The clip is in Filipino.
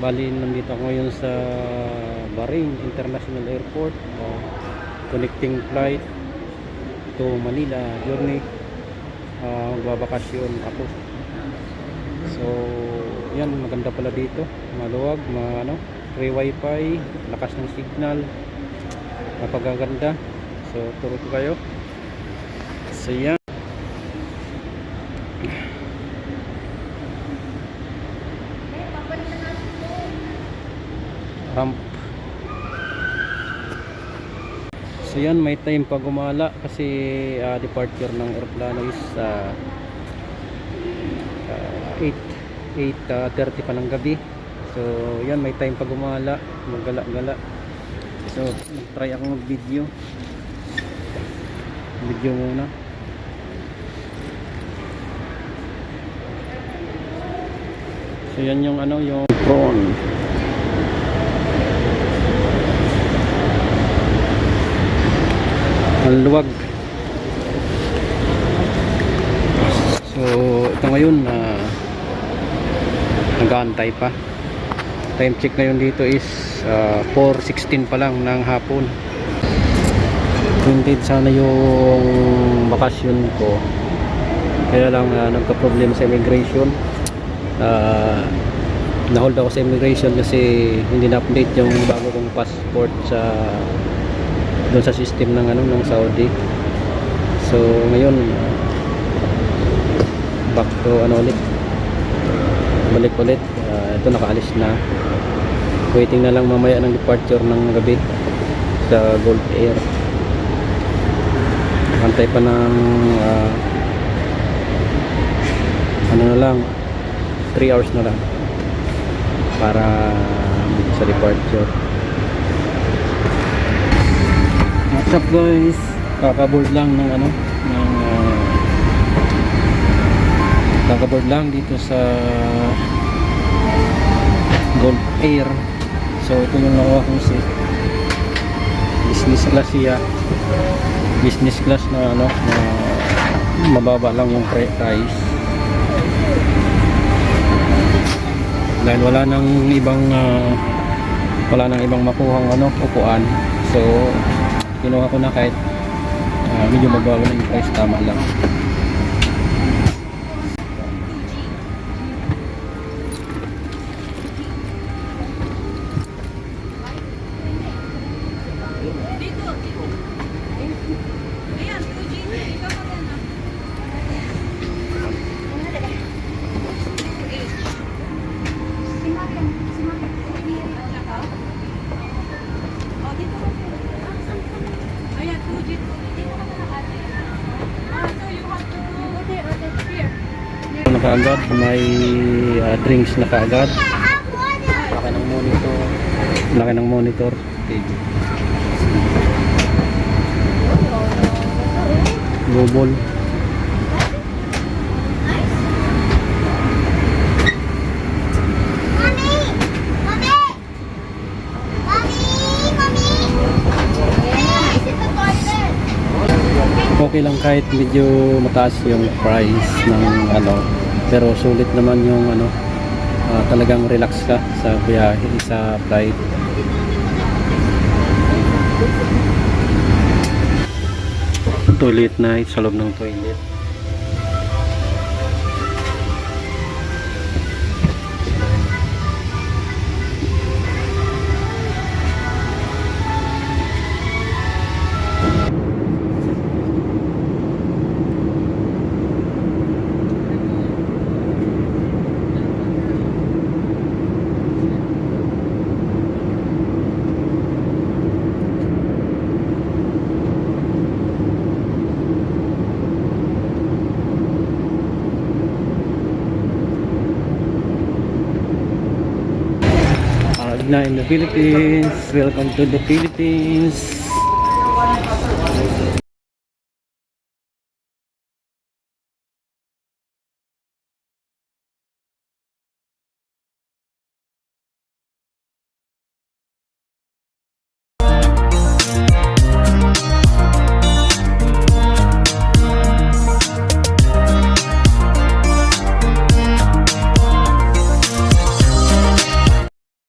Bali, nandito ako ngayon sa Bahrain International Airport, connecting flight to Manila journey. Magbabakasyon ako. So yan, maganda pala dito, maluwag, free wifi, lakas ng signal, napagaganda. So turo ko kayo. So yan, ramp. So yan, may time pa gumala kasi departure ng aeroplano is 8:30 pa ng gabi. So yan, may time pa gumala, maggala-gala. So try ako mag-video muna. So yan yung yung drone. Ang luwag. So ito ngayon, nag-aantay pa. Time check ngayon dito is 4:16 pa lang ng hapon. Hindi sana yung bakasyon ko, kaya lang nagka-problem sa immigration. Na-hold ako sa immigration kasi hindi na-update yung bago kong passport doon sa system ng ng Saudi. So ngayon, back to balik ulit. Ito, nakaalis na, waiting na lang mamaya ng departure ng gabi sa Gulf Air. Antay pa ng na lang, 3 hours na lang para sa departure. What's up guys, kakaboard lang kakaboard lang dito sa Gulf Air. So ito yung nakuha kong seat, business class siya, business class na na mababa lang yung price dahil wala nang ibang makuhang upuan. So kinuha ko na kahit medyo magbago ng price, tama lang. Kaagad may drinks na kaagad. Laki ng monitor TV. Global. Okay lang kahit medyo mataas yung price ng pero sulit naman yung talagang relax ka sa biyahe, sa flight. Toilet na, sa loob ng toilet. Na in the Philippines. Welcome to the Philippines.